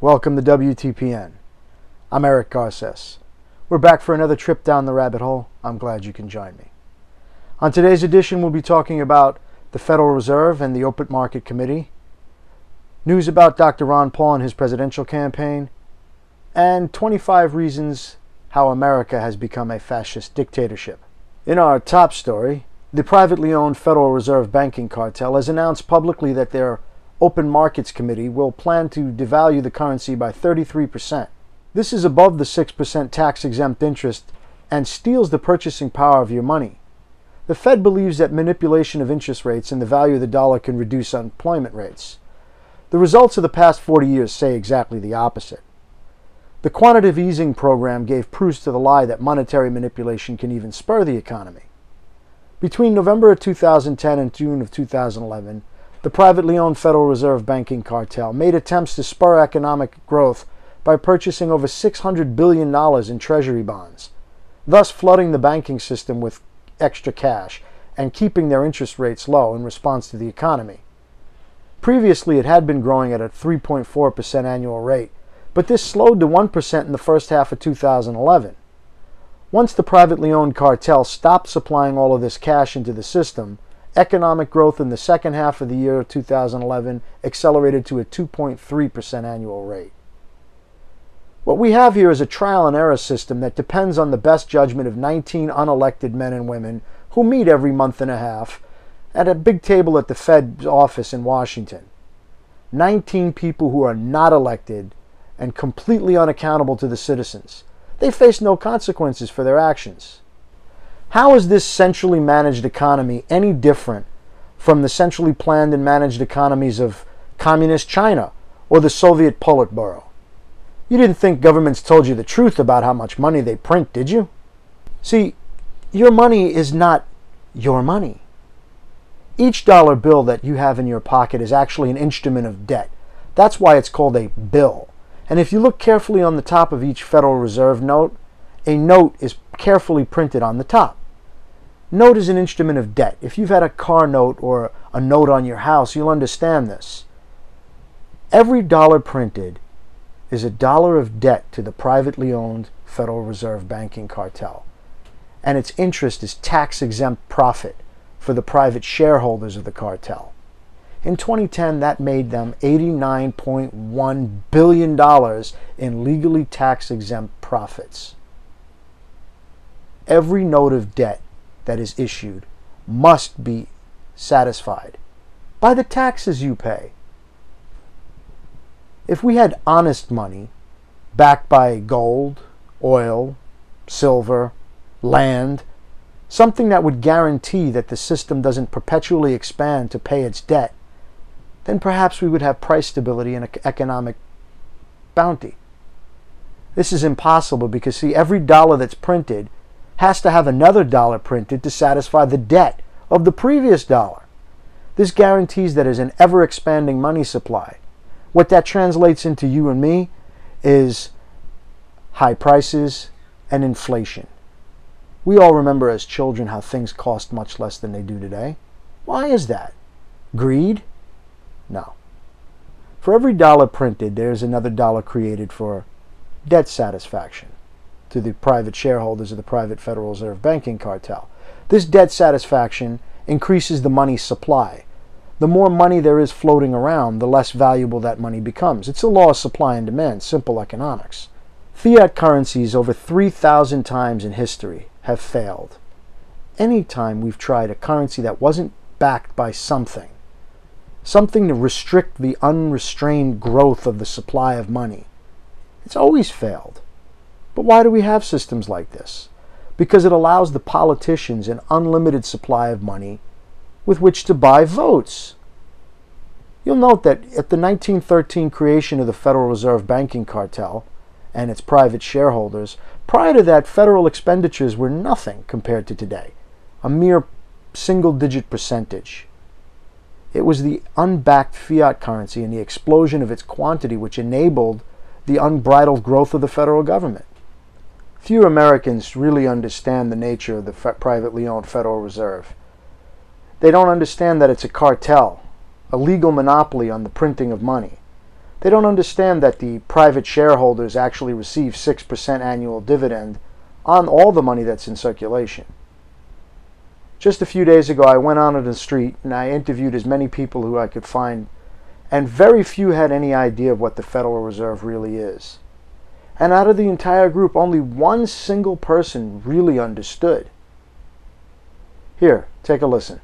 welcome to WTPN. I'm Eric Garces. We're back for another trip down the rabbit hole. I'm glad you can join me. On today's edition, we'll be talking about the Federal Reserve and the Open Market Committee, news about Dr. Ron Paul and his presidential campaign, and 25 reasons how America has become a fascist dictatorship. In our top story, the privately owned Federal Reserve banking cartel has announced publicly that their Open Markets Committee will plan to devalue the currency by 33%. This is above the 6% tax-exempt interest and steals the purchasing power of your money. The Fed believes that manipulation of interest rates and the value of the dollar can reduce unemployment rates. The results of the past 40 years say exactly the opposite. The quantitative easing program gave proofs to the lie that monetary manipulation can even spur the economy. Between November of 2010 and June of 2011, the privately owned Federal Reserve banking cartel made attempts to spur economic growth by purchasing over $600 billion in treasury bonds, thus flooding the banking system with extra cash and keeping their interest rates low in response to the economy. Previously, it had been growing at a 3.4% annual rate, but this slowed to 1% in the first half of 2011. Once the privately owned cartel stopped supplying all of this cash into the system, economic growth in the second half of the year of 2011 accelerated to a 2.3% annual rate. What we have here is a trial and error system that depends on the best judgment of 19 unelected men and women who meet every month and a half at a big table at the Fed's office in Washington. 19 people who are not elected and completely unaccountable to the citizens. They face no consequences for their actions. How is this centrally managed economy any different from the centrally planned and managed economies of communist China or the Soviet Politburo? You didn't think governments told you the truth about how much money they print, did you? See, your money is not your money. Each dollar bill that you have in your pocket is actually an instrument of debt. That's why it's called a bill. And if you look carefully on the top of each Federal Reserve note, a note is carefully printed on the top. Note is an instrument of debt. If you've had a car note or a note on your house, you'll understand this. Every dollar printed is a dollar of debt to the privately owned Federal Reserve banking cartel. And its interest is tax-exempt profit for the private shareholders of the cartel. In 2010, that made them $89.1 billion in legally tax-exempt profits. Every note of debt that is issued must be satisfied by the taxes you pay. If we had honest money, backed by gold, oil, silver, land, something that would guarantee that the system doesn't perpetually expand to pay its debt, then perhaps we would have price stability and economic bounty. This is impossible because, see, every dollar that's printed has to have another dollar printed to satisfy the debt of the previous dollar. This guarantees that there's an ever-expanding money supply. What that translates into you and me is high prices and inflation. We all remember as children how things cost much less than they do today. Why is that? Greed? No. For every dollar printed, there's another dollar created for debt satisfaction to the private shareholders of the private Federal Reserve banking cartel. This debt satisfaction increases the money supply. The more money there is floating around, the less valuable that money becomes. It's a law of supply and demand, simple economics. Fiat currencies over 3,000 times in history have failed. Any time we've tried a currency that wasn't backed by something to restrict the unrestrained growth of the supply of money, it's always failed. But why do we have systems like this? Because it allows the politicians an unlimited supply of money with which to buy votes. You'll note that at the 1913 creation of the Federal Reserve banking cartel and its private shareholders, prior to that, federal expenditures were nothing compared to today, a mere single-digit percentage. It was the unbacked fiat currency and the explosion of its quantity which enabled the unbridled growth of the federal government. Few Americans really understand the nature of the privately owned Federal Reserve. They don't understand that it's a cartel, a legal monopoly on the printing of money. They don't understand that the private shareholders actually receive 6% annual dividend on all the money that's in circulation. Just a few days ago, I went out on the street and I interviewed as many people who I could find, and very few had any idea of what the Federal Reserve really is. And out of the entire group, only one single person really understood. Here, take a listen.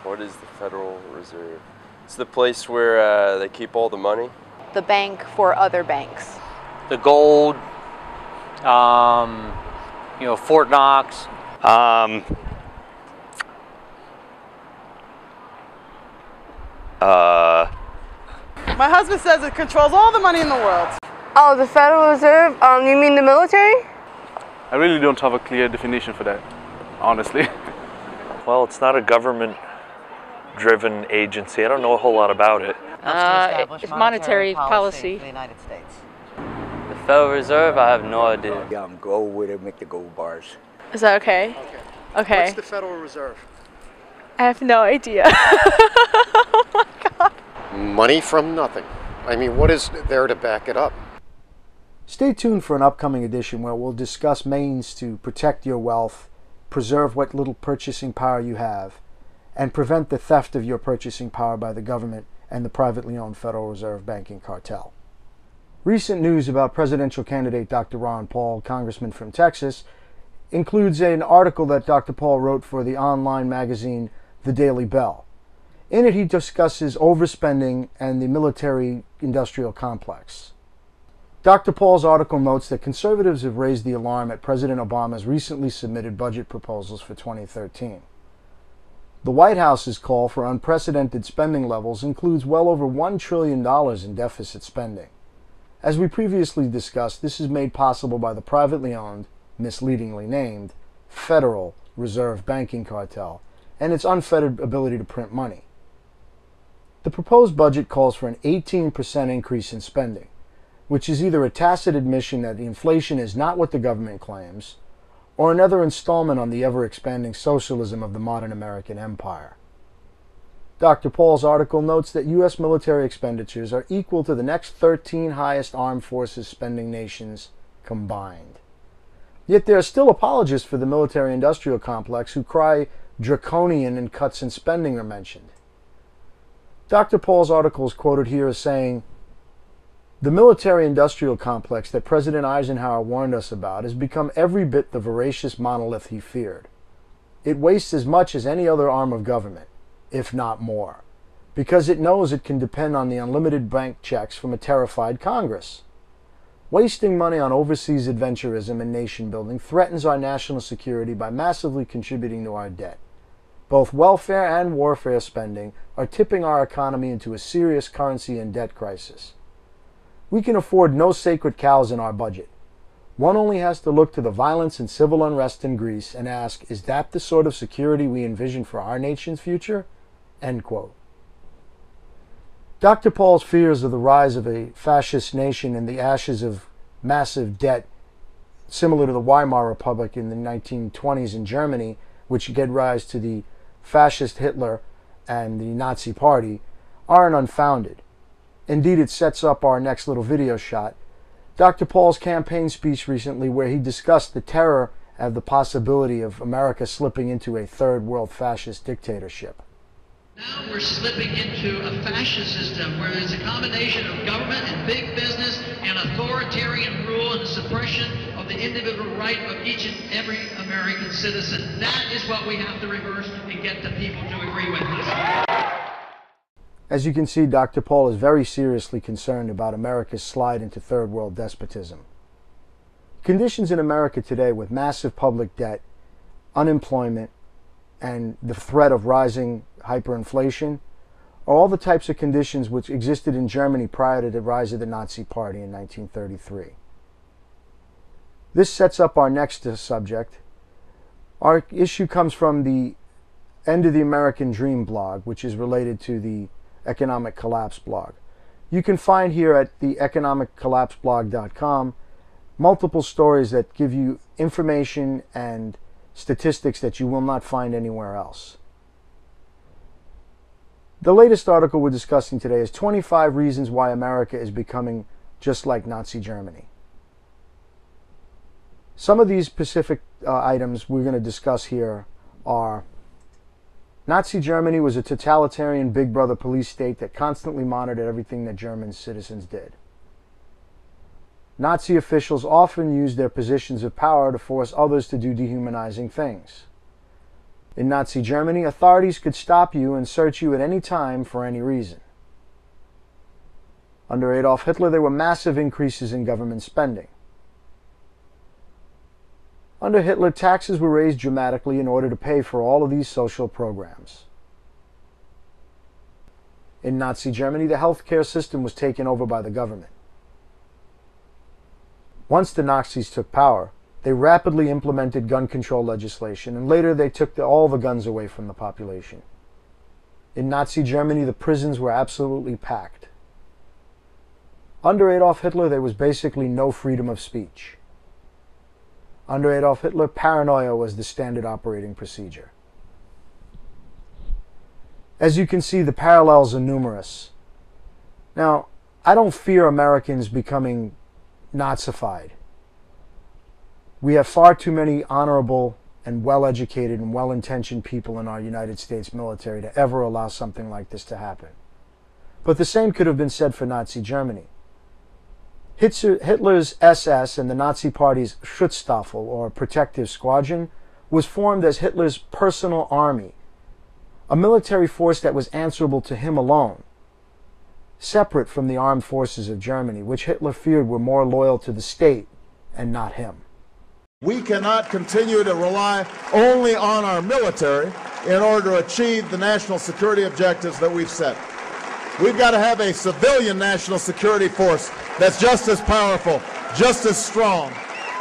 What is the Federal Reserve? It's the place where they keep all the money. The bank for other banks. The gold, Fort Knox. My husband says it controls all the money in the world. Oh, the Federal Reserve? You mean the military? I really don't have a clear definition for that, honestly. Well, it's not a government-driven agency. I don't know a whole lot about it. It's monetary policy for the United States. The Federal Reserve? I have no idea. Go with it, make the gold bars. Is that okay? Okay. What's the Federal Reserve? I have no idea. Oh my God. Money from nothing. I mean, what is there to back it up? Stay tuned for an upcoming edition where we'll discuss means to protect your wealth, preserve what little purchasing power you have, and prevent the theft of your purchasing power by the government and the privately owned Federal Reserve banking cartel. Recent news about presidential candidate Dr. Ron Paul, congressman from Texas, includes an article that Dr. Paul wrote for the online magazine The Daily Bell. In it, he discusses overspending and the military-industrial complex. Dr. Paul's article notes that conservatives have raised the alarm at President Obama's recently submitted budget proposals for 2013. The White House's call for unprecedented spending levels includes well over $1 trillion in deficit spending. As we previously discussed, this is made possible by the privately owned, misleadingly named, Federal Reserve banking cartel and its unfettered ability to print money. The proposed budget calls for an 18% increase in spending, which is either a tacit admission that the inflation is not what the government claims, or another installment on the ever-expanding socialism of the modern American empire. Dr. Paul's article notes that U.S. military expenditures are equal to the next 13 highest armed forces spending nations combined. Yet there are still apologists for the military-industrial complex who cry draconian and cuts in spending are mentioned. Dr. Paul's article is quoted here as saying, "The military-industrial complex that President Eisenhower warned us about has become every bit the voracious monolith he feared. It wastes as much as any other arm of government, if not more, because it knows it can depend on the unlimited bank checks from a terrified Congress. Wasting money on overseas adventurism and nation-building threatens our national security by massively contributing to our debt. Both welfare and warfare spending are tipping our economy into a serious currency and debt crisis. We can afford no sacred cows in our budget. One only has to look to the violence and civil unrest in Greece and ask, is that the sort of security we envision for our nation's future?" End quote. Dr. Paul's fears of the rise of a fascist nation in the ashes of massive debt, similar to the Weimar Republic in the 1920s in Germany, which gave rise to the fascist Hitler and the Nazi Party, aren't unfounded. Indeed, it sets up our next little video shot. Dr. Paul's campaign speech recently where he discussed the terror of the possibility of America slipping into a third world fascist dictatorship. Now we're slipping into a fascist system where there's a combination of government and big business and authoritarian rule and suppression of the individual right of each and every American citizen. That is what we have to reverse and get the people to agree with us. As you can see, Dr. Paul is very seriously concerned about America's slide into third world despotism. Conditions in America today with massive public debt, unemployment, and the threat of rising hyperinflation are all the types of conditions which existed in Germany prior to the rise of the Nazi Party in 1933. This sets up our next subject. Our issue comes from the End of the American Dream blog, which is related to the Economic Collapse blog. You can find here at the economiccollapseblog.com multiple stories that give you information and statistics that you will not find anywhere else. The latest article we're discussing today is 25 reasons why America is becoming just like Nazi Germany. Some of these specific items we're going to discuss here are: Nazi Germany was a totalitarian Big Brother police state that constantly monitored everything that German citizens did. Nazi officials often used their positions of power to force others to do dehumanizing things. In Nazi Germany, authorities could stop you and search you at any time for any reason. Under Adolf Hitler, there were massive increases in government spending. Under Hitler, taxes were raised dramatically in order to pay for all of these social programs. In Nazi Germany, the healthcare system was taken over by the government. Once the Nazis took power, they rapidly implemented gun control legislation, and later they took all the guns away from the population. In Nazi Germany, the prisons were absolutely packed. Under Adolf Hitler, there was basically no freedom of speech. Under Adolf Hitler, paranoia was the standard operating procedure. As you can see, the parallels are numerous. Now, I don't fear Americans becoming Nazified. We have far too many honorable and well-educated and well-intentioned people in our United States military to ever allow something like this to happen. But the same could have been said for Nazi Germany. Hitler's SS and the Nazi Party's Schutzstaffel, or Protective Squadron, was formed as Hitler's personal army, a military force that was answerable to him alone, separate from the armed forces of Germany, which Hitler feared were more loyal to the state and not him. We cannot continue to rely only on our military in order to achieve the national security objectives that we've set. We've got to have a civilian national security force that's just as powerful, just as strong,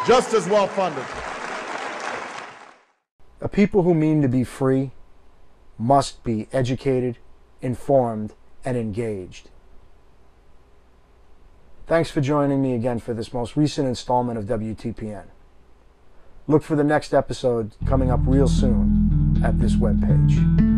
just as well funded. A people who mean to be free must be educated, informed, and engaged. Thanks for joining me again for this most recent installment of WTPN. Look for the next episode coming up real soon at this webpage.